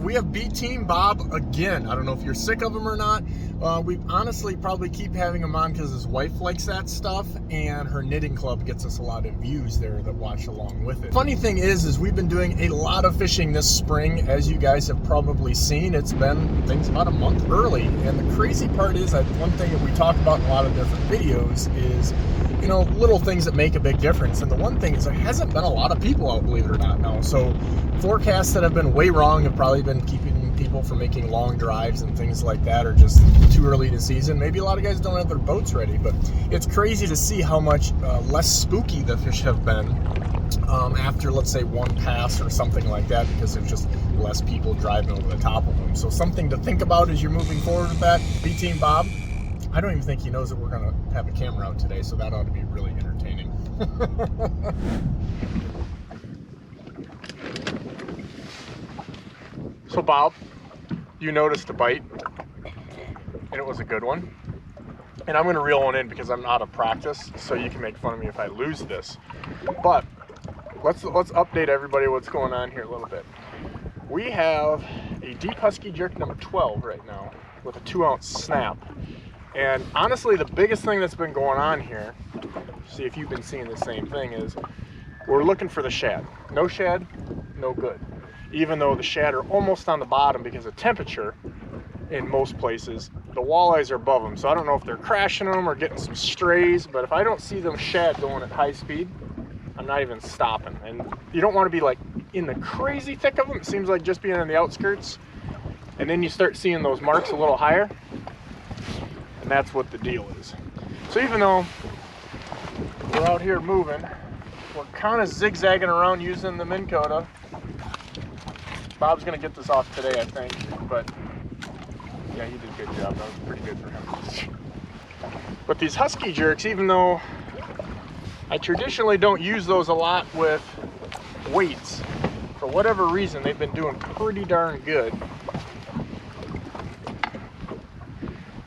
We have B Team Bob again. I don't know if you're sick of him or not. We honestly probably keep having him on because his wife likes that stuff, and her knitting club gets us a lot of views there that watch along with it. Funny thing is we've been doing a lot of fishing this spring, as you guys have probably seen. It's been things about a month early, and the crazy part is that one thing that we talk about in a lot of different videos is, you know, little things that make a big difference. And the one thing is there hasn't been a lot of people out, believe it or not, now. So forecasts that have been way wrong have probably been keeping people from making long drives and things like that, or just too early in the season. Maybe a lot of guys don't have their boats ready, but it's crazy to see how much less spooky the fish have been after, let's say, one pass or something like that, because there's just less people driving over the top of them. So something to think about as you're moving forward with that. B Team Bob, I don't even think he knows that we're going to have a camera out today, so that ought to be really entertaining. So Bob, you noticed a bite, and it was a good one. And I'm going to reel one in because I'm out of practice, so you can make fun of me if I lose this. But let's update everybody what's going on here a little bit. We have a deep husky jerk number 12 right now with a 2-ounce snap. And honestly, the biggest thing that's been going on here, see if you've been seeing the same thing, is we're looking for the shad. No shad, no good. Even though the shad are almost on the bottom because of temperature in most places, the walleyes are above them. So I don't know if they're crashing them or getting some strays, but if I don't see them shad going at high speed, I'm not even stopping. And you don't want to be like in the crazy thick of them. It seems like just being on the outskirts, and then you start seeing those marks a little higher, and that's what the deal is. So even though we're out here moving, we're kind of zigzagging around using the Minn Kota. Bob's gonna get this off today, I think, but yeah, he did a good job. That was pretty good for him. But these husky jerks, even though I traditionally don't use those a lot with weights, for whatever reason, they've been doing pretty darn good.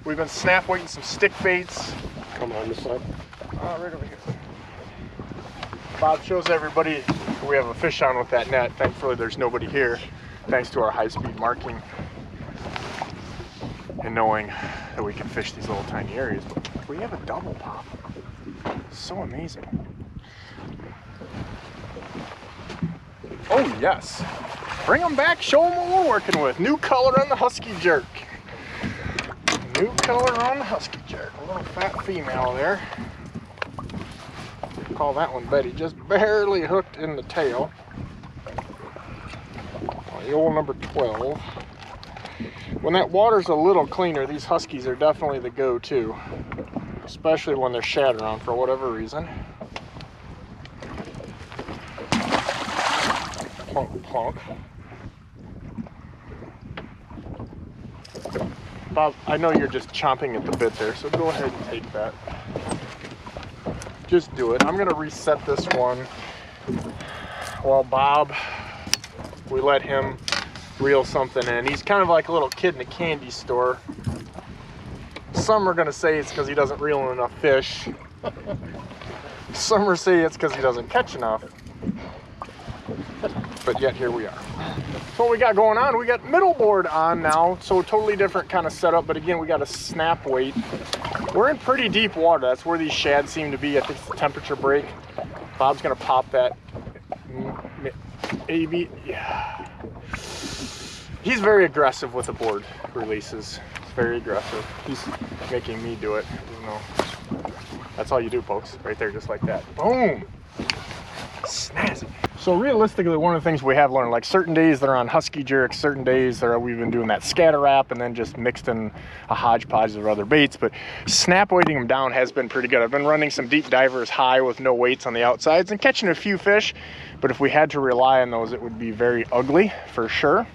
We've been snap weighting some stick baits. Come on this side. Right over here. Bob shows everybody we have a fish on with that net. Thankfully, there's nobody here, thanks to our high-speed marking and knowing that we can fish these little tiny areas. But we have a double pop. So amazing. Oh yes, bring them back, show them what we're working with. New color on the husky jerk. New color on the husky jerk. A little fat female there. Call that one Betty, just barely hooked in the tail. The old number 12. When that water's a little cleaner, these huskies are definitely the go-to, especially when they're shad around for whatever reason. Plunk, plunk. Bob, I know you're just chomping at the bit there, so go ahead and take that. Just do it. I'm gonna reset this one while Bob, we let him reel something in. He's kind of like a little kid in a candy store. Some are gonna say it's because he doesn't reel in enough fish. Some are saying it's because he doesn't catch enough. But yet here we are. So what we got going on, we got middle board on now, so totally different kind of setup, but again, we got a snap weight. We're in pretty deep water. That's where these shad seem to be. I think it's the temperature break. Bob's gonna pop that. Maybe, yeah. He's very aggressive with the board releases. He's very aggressive. He's making me do it, even though that's all you do, folks. Right there, just like that. Boom! Snazzy. So realistically, one of the things we have learned, like certain days they're on husky jerks, certain days we've been doing that scatter wrap and then just mixed in a hodgepodge of other baits, but snap weighting them down has been pretty good. I've been running some deep divers high with no weights on the outsides and catching a few fish, but if we had to rely on those, it would be very ugly for sure.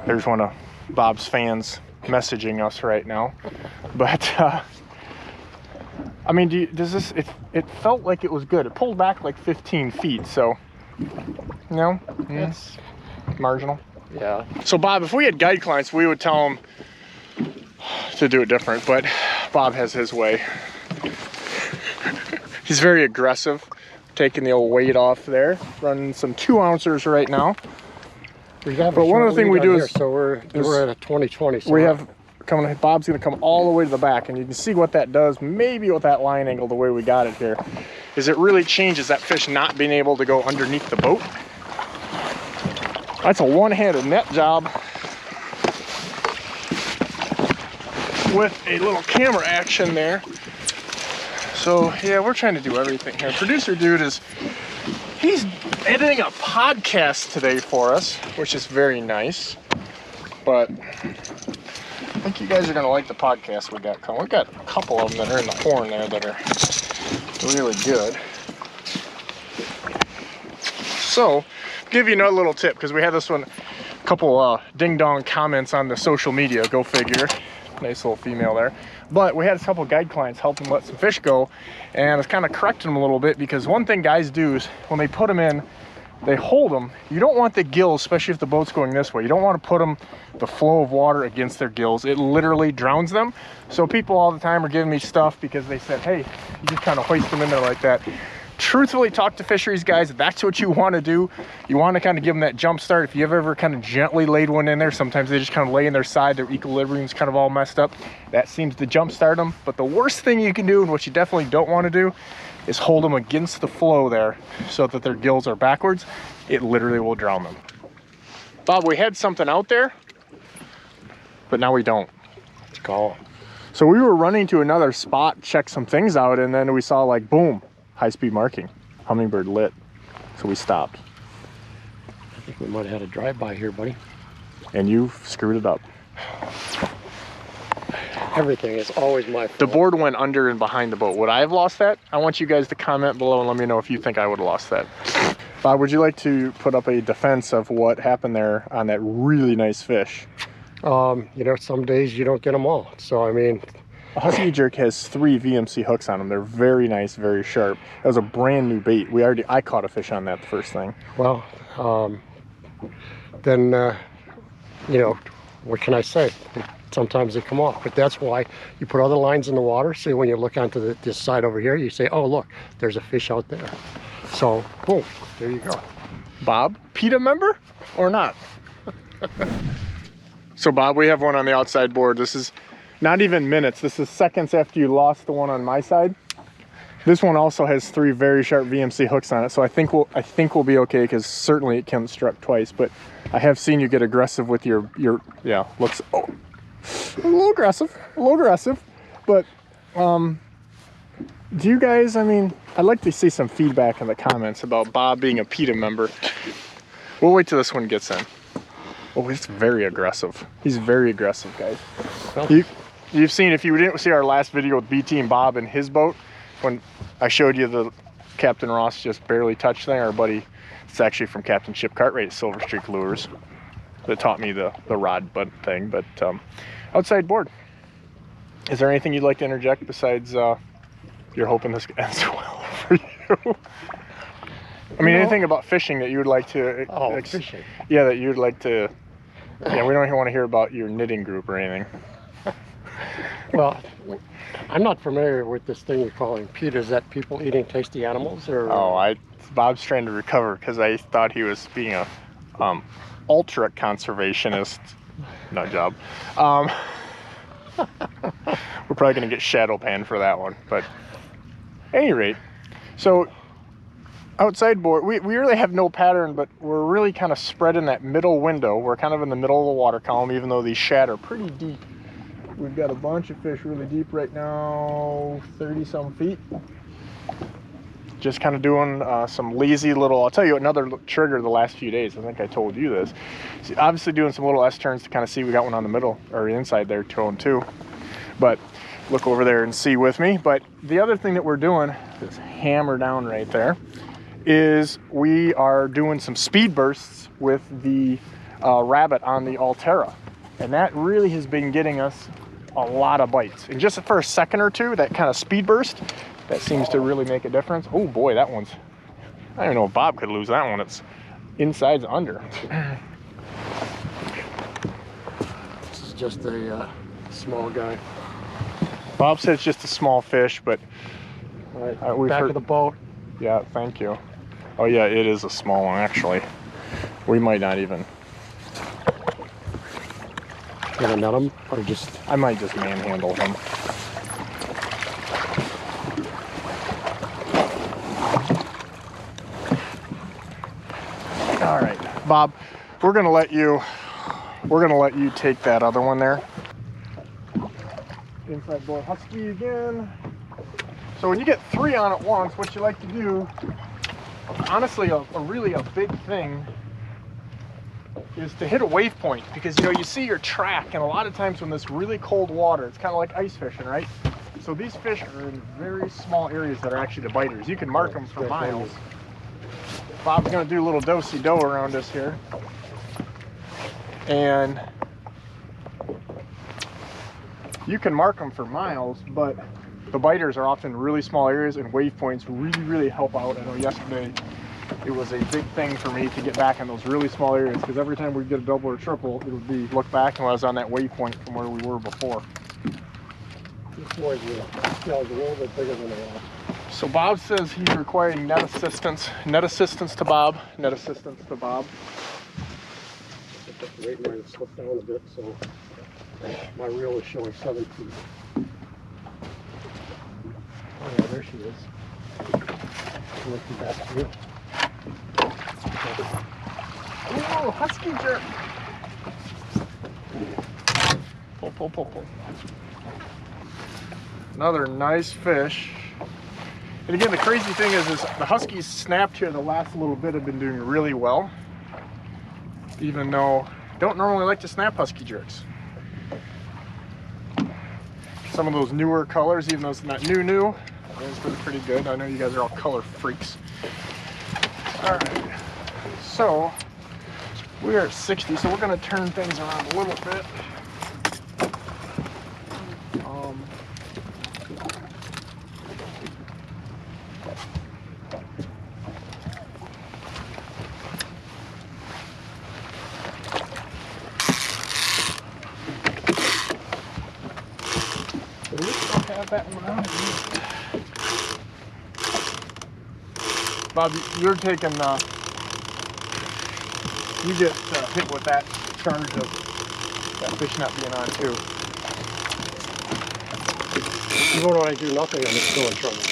There's one of Bob's fans messaging us right now, but I mean, it felt like it was good. It pulled back like 15 feet, so, you know, it's marginal. Yeah. So Bob, if we had guide clients, we would tell them to do it different, but Bob has his way. He's very aggressive, taking the old weight off there, running some 2-ouncers right now. We have but one of the things we do is, so we're at a 2020. So we have coming. Bob's going to come all the way to the back, and you can see what that does. Maybe with that line angle, the way we got it here, is it really changes that fish not being able to go underneath the boat. That's a one-handed net job with a little camera action there. So yeah, we're trying to do everything here. Producer dude he's editing a podcast today for us, which is very nice. But I think you guys are gonna like the podcast we got coming. We got a couple of them that are in the horn there that are really good. So, give you another little tip, because we had this one, a couple ding-dong comments on the social media, go figure. Nice little female there. But we had a couple guide clients help them let some fish go, and I was kind of correcting them a little bit, because one thing guys do is when they put them in, they hold them. You don't want the gills, especially if the boat's going this way. You don't want to put them, the flow of water against their gills. It literally drowns them. So people all the time are giving me stuff because they said, hey, you just kind of hoist them in there like that. Truthfully, talk to fisheries guys. That's what you want to do. You want to kind of give them that jump start. If you've ever kind of gently laid one in there, sometimes they just kind of lay in their side. Their equilibrium's kind of all messed up. That seems to jump start them. But the worst thing you can do, and what you definitely don't want to do, is hold them against the flow there so that their gills are backwards. It literally will drown them. Bob, we had something out there, but now we don't. Let's call. So we were running to another spot, check some things out, and then we saw like, boom, high-speed marking, hummingbird lit. So we stopped. I think we might have had a drive-by here, buddy. And you screwed it up. Everything is always my fault. The board went under and behind the boat. Would I have lost that? I want you guys to comment below and let me know if you think I would have lost that. Bob, would you like to put up a defense of what happened there on that really nice fish? You know, some days you don't get them all. So, I mean... A husky jerk has 3 VMC hooks on them. They're very nice, very sharp. That was a brand new bait. I caught a fish on that the first thing. Well, then, you know, what can I say? Sometimes they come off, but that's why you put other lines in the water. So when you look onto this side over here, you say, oh, look, there's a fish out there. So, boom, there you go. Bob, PETA member or not? So, Bob, we have one on the outside board. This is not even minutes. This is seconds after you lost the one on my side. This one also has 3 very sharp VMC hooks on it. So I think we'll be okay, because certainly it can struck twice. But I have seen you get aggressive with your yeah, looks, oh, a little aggressive. But do you guys, I mean, I'd like to see some feedback in the comments about Bob being a PETA member. We'll wait till this one gets in. Oh, it's very aggressive. He's very aggressive, guys. Well, you've seen, if you didn't see our last video with BT and Bob in his boat, when I showed you the Captain Ross just barely touched thing, our buddy, it's actually from Captain Chip Cartwright at Silver Streak Lures, that taught me the rod butt thing. But outside board, is there anything you'd like to interject besides you're hoping this ends well for you? I mean, anything about fishing that you would like to... fishing. Yeah, that you'd like to... Yeah, we don't even want to hear about your knitting group or anything. Well, I'm not familiar with this thing you're calling PETA. Is that people eating tasty animals, or? Oh, Bob's trying to recover because I thought he was being a ultra conservationist. Nut job. We're probably going to get shadow banned for that one, but at any rate, so outside board, we really have no pattern, but we're really kind of spread in that middle window. We're kind of in the middle of the water column, even though these shad are pretty deep. We've got a bunch of fish really deep right now, 30-some feet. Just kind of doing some lazy little, I'll tell you another trigger the last few days. I think I told you this. So obviously doing some little S-turns to kind of see we got one on the middle, or inside there, towing too. But look over there and see with me. But the other thing that we're doing, this hammer down right there, is we are doing some speed bursts with the rabbit on the Altera. And that really has been getting us a lot of bites. And just for a second or two, that kind of speed burst, that seems to really make a difference. Oh boy, that one's, I don't even know if Bob could lose that one. It's inside's under. This is just a small guy. Bob said it's just a small fish, but all right, back of the boat. Yeah, thank you. Oh yeah, it is a small one actually. We might not even. gonna net him or just? I might just manhandle him. All right, Bob, we're gonna let you take that other one there. Inside boy husky again. So when you get 3 on at once, what you like to do, honestly, a really big thing is to hit a wave point, because you know you see your track, and a lot of times when this really cold water, it's kind of like ice fishing, right? So these fish are in very small areas that are actually the biters. You can mark them for miles. Bob's gonna do a little do-si-do around us here, and you can mark them for miles, but the biters are often really small areas, and wave points really help out. I know yesterday it was a big thing for me to get back in those really small areas, because every time we get a double or triple, it would be look back and I was on that wave point from where we were before. This boy's a little bit bigger than they are. So Bob says he's requiring net assistance. Net assistance to Bob. Net assistance to Bob. The weight might have slipped down a bit, so my reel is showing 7 feet. Oh yeah, there she is. Looking back to you. Ooh, husky jerk. Pull. Another nice fish. And again, the crazy thing is the huskies snapped here the last little bit have been doing really well, even though I don't normally like to snap husky jerks. Some of those newer colors, even though it's not new, those been pretty good. I know you guys are all color freaks. All right, so we are at 60, so we're gonna turn things around a little bit. That one out. Bob, you're taking, you get hit with that charge of that fish not being on too. Even when I do nothing, I'm still in trouble.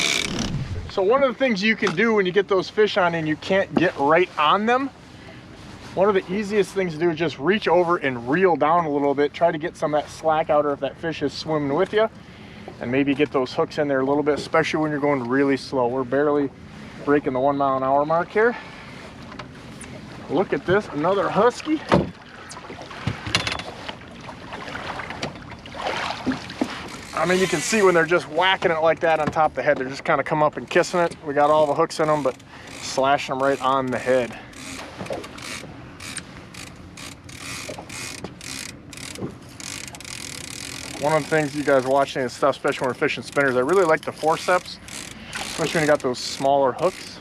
So one of the things you can do when you get those fish on and you can't get right on them, one of the easiest things to do is just reach over and reel down a little bit, try to get some of that slack out, or if that fish is swimming with you. And maybe get those hooks in there a little bit, especially when you're going really slow. We're barely breaking the 1 mile an hour mark here. Look at this, another husky. I mean, you can see when they're just whacking it like that on top of the head, they're just kind of come up and kissing it. We got all the hooks in them, but slashing them right on the head. One of the things you guys are watching this stuff, especially when we're fishing spinners, I really like the forceps, especially when you got those smaller hooks.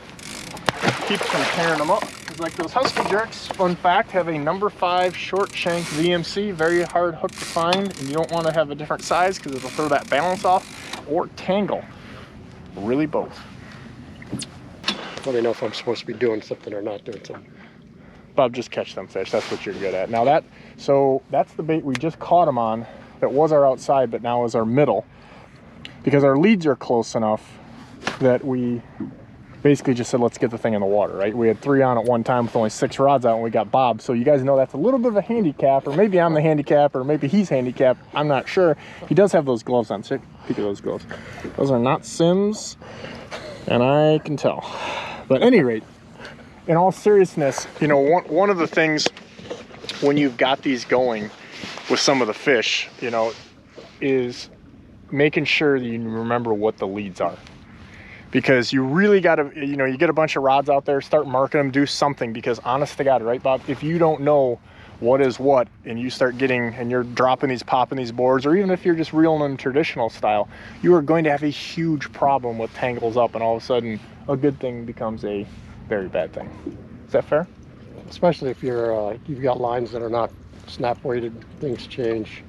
Keeps from tearing them up. It's like those husky jerks, fun fact, have a number 5 short shank VMC, very hard hook to find, and you don't want to have a different size because it'll throw that balance off, or tangle. Really both. Let me know if I'm supposed to be doing something or not doing something. Bob, just catch them fish. That's what you're good at. Now that's the bait we just caught them on. That was our outside, but now is our middle, because our leads are close enough that we basically just said, let's get the thing in the water, right? We had 3 on at one time with only 6 rods out, and we got Bob. So you guys know that's a little bit of a handicap, or maybe I'm the handicap, or maybe he's handicapped. I'm not sure. He does have those gloves on. Peek at those gloves. Those are not Sims, and I can tell. But at any rate, in all seriousness, you know, one of the things when you've got these going with some of the fish, you know, is making sure that you remember what the leads are, because you really got to, you know, you get a bunch of rods out there, start marking them, do something, because honest to God, right, Bob, if you don't know what is what, and you start getting, and you're dropping these, popping these boards, or even if you're just reeling them traditional style, you are going to have a huge problem with tangles up, and all of a sudden a good thing becomes a very bad thing. Is that fair? Especially if you're you've got lines that are not snap weighted, things change,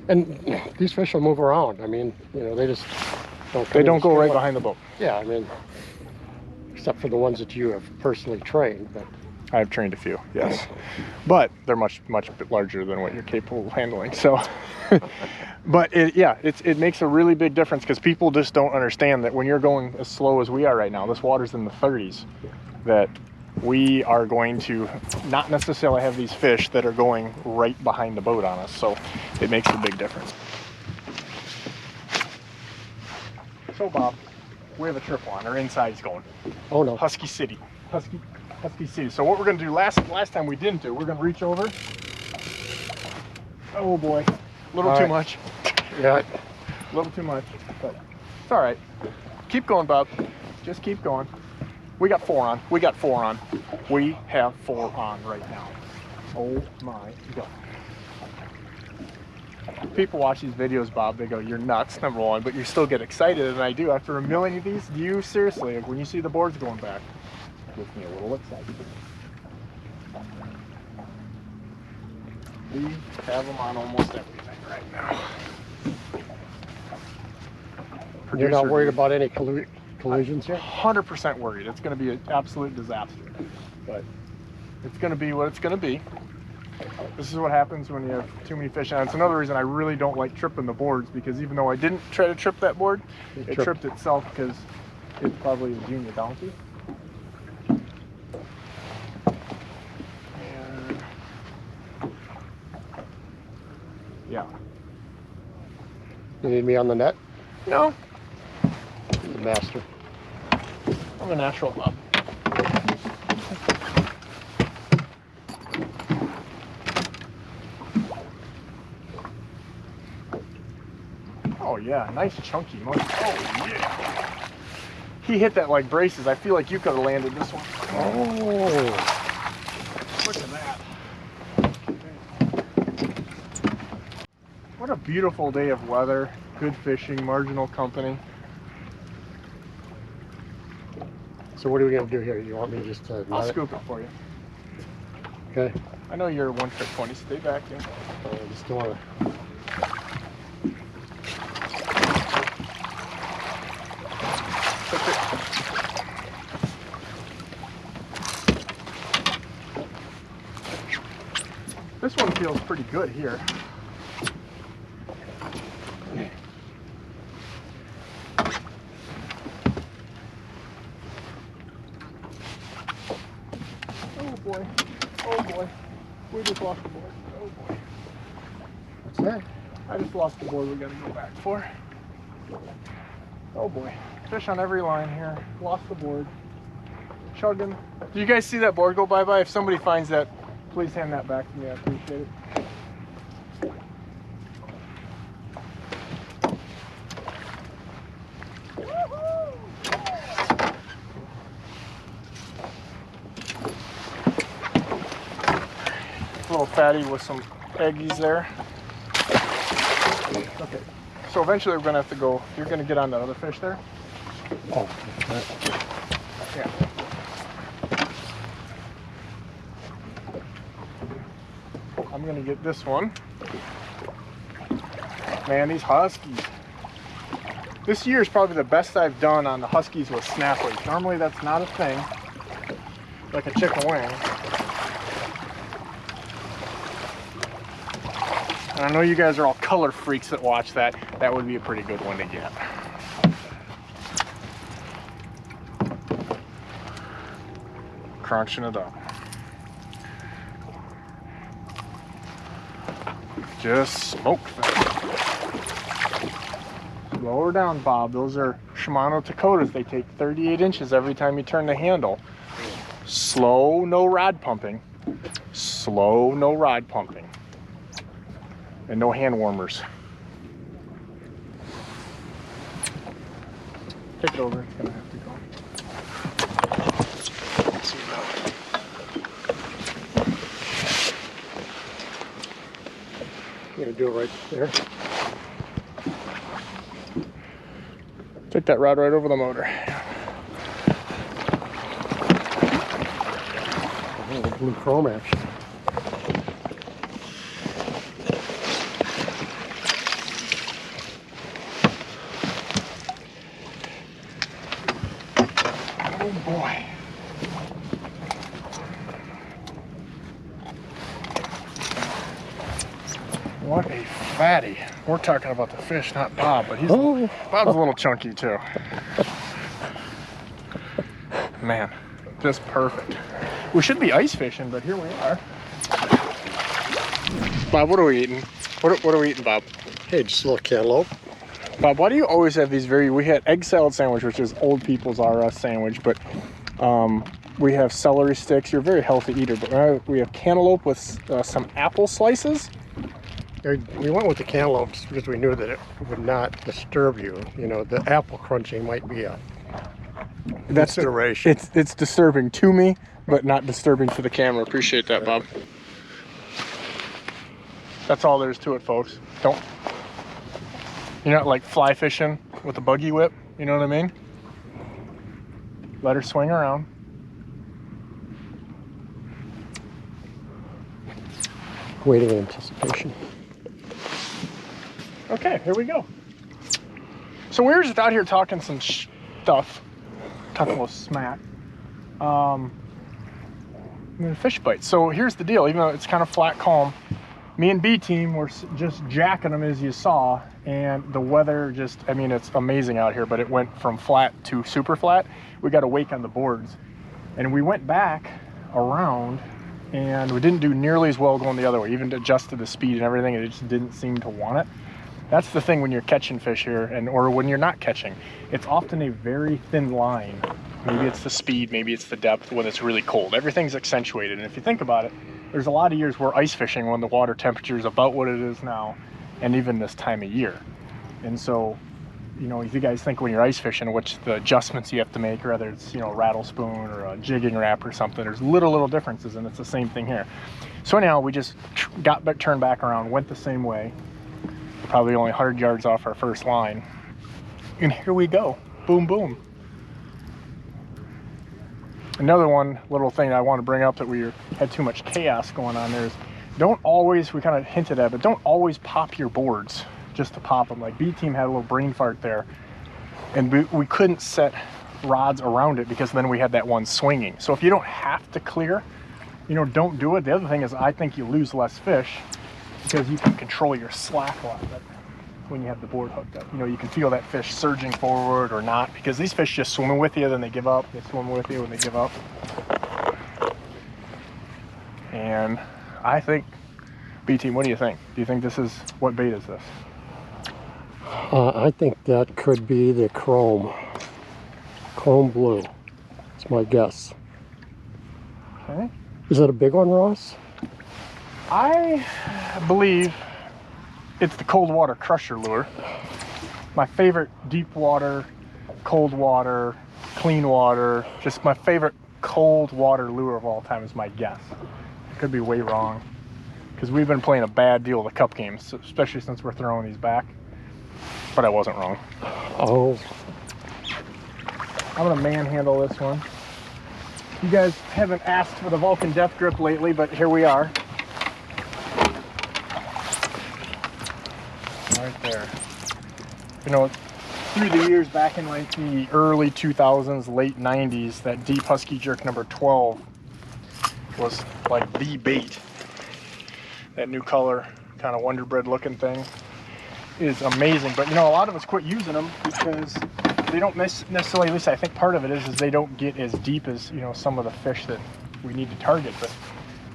and these fish will move around. I mean, you know, they just don't go right behind the boat. Yeah, I mean, except for the ones that you have personally trained. But I've trained a few, yes. But they're much bit larger than what you're capable of handling. So, but it makes a really big difference because people just don't understand that when you're going as slow as we are right now, this water's in the 30s, that we are going to not necessarily have these fish that are going right behind the boat on us. So it makes a big difference. So Bob, we have a trip on. Our inside's going. Oh no. Husky City. Husky City. So what we're gonna do last time we didn't do, we're gonna reach over. Oh boy, a little too much. Yeah. A little too much, but it's all right. Keep going, Bob. Just keep going. We got 4 on. We got 4 on. We have 4 on right now. Oh my God. People watch these videos, Bob, they go, you're nuts, number one, but you still get excited, and I do. After a million of these, do you seriously, like, when you see the boards going back, gives me a little excited. We have them on almost everything right now. You're not worried about any collisions here? 100% worried. It's going to be an absolute disaster, but it's going to be what it's going to be. This is what happens when you have too many fish on. It's another reason I really don't like tripping the boards, because even though I didn't try to trip that board, it tripped itself because it's probably a junior donkey. And yeah. You need me on the net? No, The master. I'm a natural, Bob. Oh yeah, nice chunky moose. Oh yeah. He hit that like braces. I feel like you could have landed this one. Oh. Look at that. What a beautiful day of weather. Good fishing, marginal company. So what are we going to do here? You want me just to... I'll scoop it for you. Okay. I know you're 1 trick 20, stay back here. I just don't want to... This one feels pretty good here. Oh boy, oh boy, we just lost the board. Oh boy. What's that? I just lost the board we gotta go back for. Oh boy, fish on every line here. Lost the board. Chugging. Do you guys see that board go bye-bye? If somebody finds that, please hand that back to me. I appreciate it. A little fatty with some eggies there. Okay, so eventually we're gonna have to go. You're gonna get on that other fish there. Oh, Yeah. I'm gonna get this one. Man, these huskies. This year is probably the best I've done on the huskies with snappers. Normally that's not a thing, like a chicken wing. And I know you guys are all color freaks that watch that. That would be a pretty good one to get. Crunching it up. Just smoke them. Lower down, Bob. Those are Shimano Takotas. They take 38 inches every time you turn the handle. Slow, no rod pumping. Slow, no rod pumping. And no hand warmers. Take it over. It's gonna have to go. I'm going to do it right there. Take that rod right over the motor. Oh, the blue chrome action. Oh boy. What a fatty. We're talking about the fish, not Bob, but Bob's a little chunky too. Man, just perfect. We should be ice fishing, but here we are. Bob, what are we eating? What are we eating, Bob? Hey, just a little cantaloupe. Bob, why do you always have these we had egg salad sandwich, which is old people's RS sandwich, but we have celery sticks. You're a very healthy eater, but we have cantaloupe with some apple slices. We went with the cantaloupes because we knew that it would not disturb you. You know, the apple crunching might be a consideration. It's disturbing to me, but not disturbing to the camera. Appreciate that, Bob. That's all there is to it, folks. You're not like fly fishing with a buggy whip, you know what I mean? Let her swing around. Waiting in anticipation. Okay, here we go. So we were just out here talking some stuff, talking a little smack. Fish bites. So here's the deal, even though it's kind of flat calm, me and B team were just jacking them as you saw, and the weather just, I mean, it's amazing out here, but it went from flat to super flat. We got a wake on the boards, and we went back around, and we didn't do nearly as well going the other way, even adjusted the speed and everything, it just didn't seem to want it. That's the thing when you're catching fish here, or when you're not catching. It's often a very thin line. Maybe it's the speed, maybe it's the depth when it's really cold. Everything's accentuated, and if you think about it, there's a lot of years we're ice fishing when the water temperature is about what it is now, and even this time of year. And so, you know, if you guys think when you're ice fishing, which the adjustments you have to make, or whether it's, you know, a rattle spoon or a jigging wrap or something, there's little differences, and it's the same thing here. So anyhow, we just turned back around, went the same way, probably only 100 yards off our first line, and here we go. Boom, boom. Another little thing I want to bring up that we had too much chaos going on there is don't always, we kind of hinted at, but don't always pop your boards just to pop them. Like B team had a little brain fart there, and we couldn't set rods around it because then we had that one swinging. So if you don't have to clear, you know, don't do it. The other thing is I think you lose less fish because you can control your slack a lot better when you have the board hooked up. You know, you can feel that fish surging forward or not, because these fish just swimming with you, then they give up. They swim with you and they give up. And I think, B team, what do you think? Do you think this is, what bait is this? I think that could be the chrome blue. That's my guess. Okay. Is that a big one, Ross? I believe it's the cold water crusher lure. My favorite deep water, cold water, clean water, just my favorite cold water lure of all time is my guess. Could be way wrong, because we've been playing a bad deal of the cup games, especially since we're throwing these back. But I wasn't wrong. Oh. I'm gonna manhandle this one. You guys haven't asked for the Vulcan Death Grip lately, but here we are. Right there. You know, through the years, back in like the early 2000s, late 90s, that deep husky jerk number 12 was like the bait. That new color, kind of Wonder Bread looking thing is amazing. But you know, a lot of us quit using them because they don't necessarily, at least I think part of it is they don't get as deep as, you know, some of the fish that we need to target. But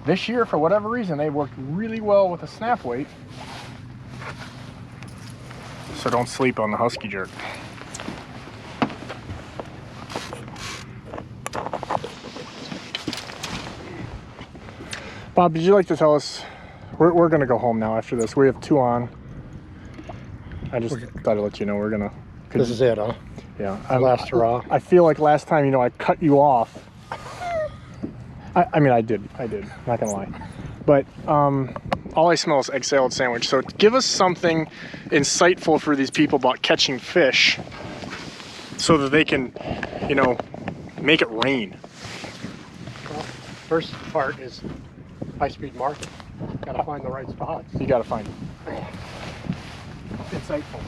this year, for whatever reason, they worked really well with a snap weight. So don't sleep on the husky jerk. Bob, did you like to tell us, we're gonna go home now after this. We have 2 on. I just thought I'd let you know we're gonna. This is it, huh? Yeah. Last hurrah. I feel like last time, you know, I cut you off. I mean, I did, not gonna lie. But all I smell is egg salad sandwich. So give us something insightful for these people about catching fish so that they can, you know, make it rain. Well, first part is high-speed market. Gotta find the right spots. You gotta find it. Insightful.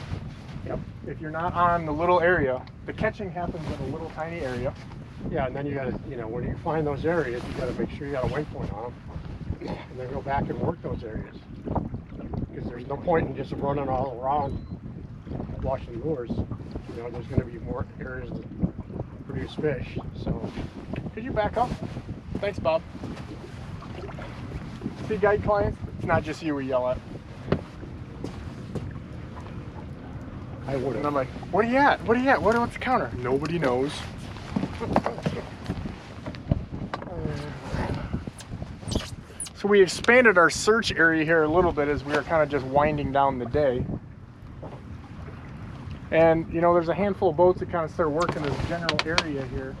Yep. If you're not on the little area, the catching happens in a little tiny area. Yeah, and then you gotta, you know, when you find those areas, you gotta make sure you got a waypoint on them, and then go back and work those areas. because there's no point in just running all around washing lures. You know, there's going to be more areas to produce fish. So, Could you back up? Thanks, Bob. See, guide clients, it's not just you we yell at. I would And have. I'm like, what are you at? What are you at? What's the counter? Nobody knows. So we expanded our search area here a little bit as we were kind of just winding down the day. And you know, there's a handful of boats that kind of start working this general area here.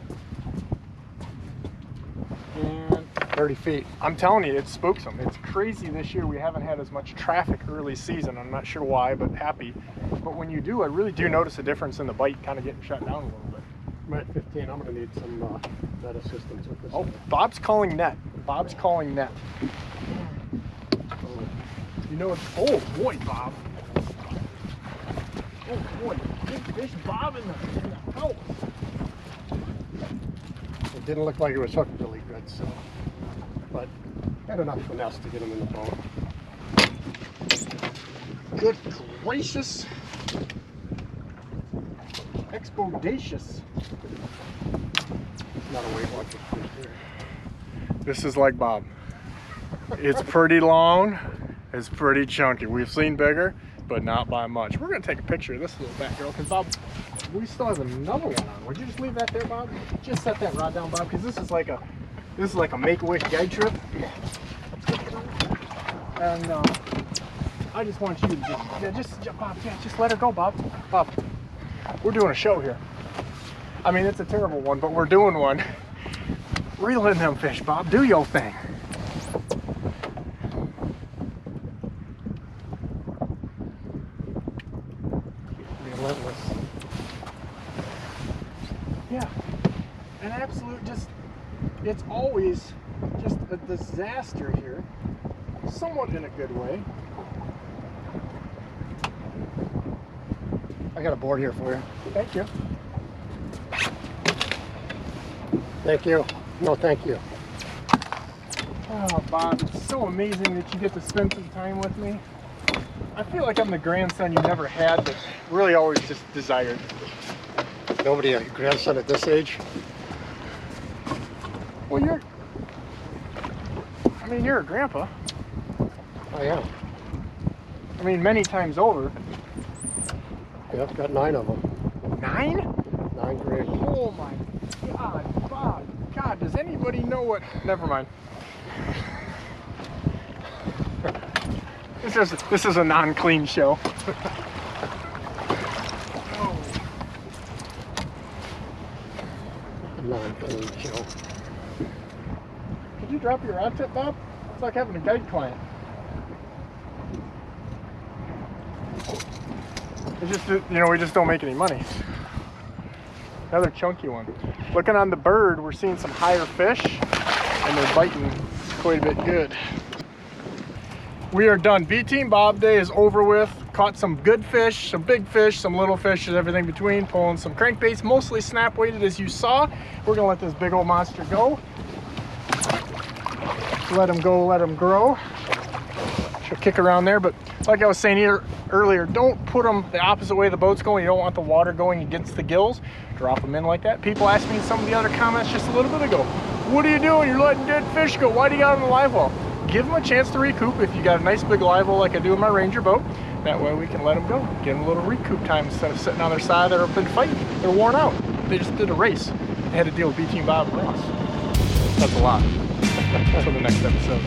And 30 feet. I'm telling you, it spooks them. It's crazy this year. We haven't had as much traffic early season. I'm not sure why, but happy. But when you do, I really do notice a difference in the bite kind of getting shut down a little bit. I'm at 15. I'm going to need some net assistance with this. Oh, Bob's calling net. Bob's calling net. You know it's, oh boy, Bob. Oh boy, big fish Bob in the house. It didn't look like it was hooked really good, so, but had enough finesse to get him in the boat. Good gracious. Expodious. Not a Weight Watcher fish here. This is like Bob. It's pretty long. It's pretty chunky. We've seen bigger, but not by much. We're gonna take a picture of this little back girl because Bob, we still have another one on. Would you just leave that there, Bob? Just set that rod down, Bob, because this is like a Make-A-Wish guide trip. And I just want you to Bob, just let her go, Bob. Bob, we're doing a show here. I mean, it's a terrible one, but we're doing one. Reel in them fish, Bob. Do your thing. Relentless. Yeah, an absolute it's always just a disaster here, somewhat in a good way. I got a board here for you. Thank you. Thank you. No, thank you. Oh, Bob, it's so amazing that you get to spend some time with me. I feel like I'm the grandson you never had, but really always just desired. Nobody a grandson at this age. Well, you're a grandpa. I am. I mean, many times over. Yep, got 9 of them. 9? 9 grand. Oh my God, Bob. God, does anybody know what? Never mind. This is a non-clean show. Oh. 9 clean show. Could you drop your rod tip, Bob? It's like having a guide client. It's just, you know, we just don't make any money. Another chunky one. Looking on the bird, we're seeing some higher fish, and they're biting quite a bit good. We are done. B-Team Bob Day is over with. Caught some good fish, some big fish, some little fish, and everything between. Pulling some crankbaits, mostly snap weighted as you saw. We're gonna let this big old monster go. Let him go, let him grow. She'll kick around there, but like I was saying here earlier, don't put them the opposite way the boat's going. You don't want the water going against the gills. Drop them in like that. People asked me in some of the other comments just a little bit ago, what are you doing? You're letting dead fish go. Why do you got them in the live well? Give them a chance to recoup if you got a nice big live well like I do in my Ranger boat. That way we can let them go. Give them a little recoup time instead of sitting on their side. They're been fighting. They're worn out. They just did a race. They had to deal with B-Team Bob and Ross. That's a lot. That's for the next episode.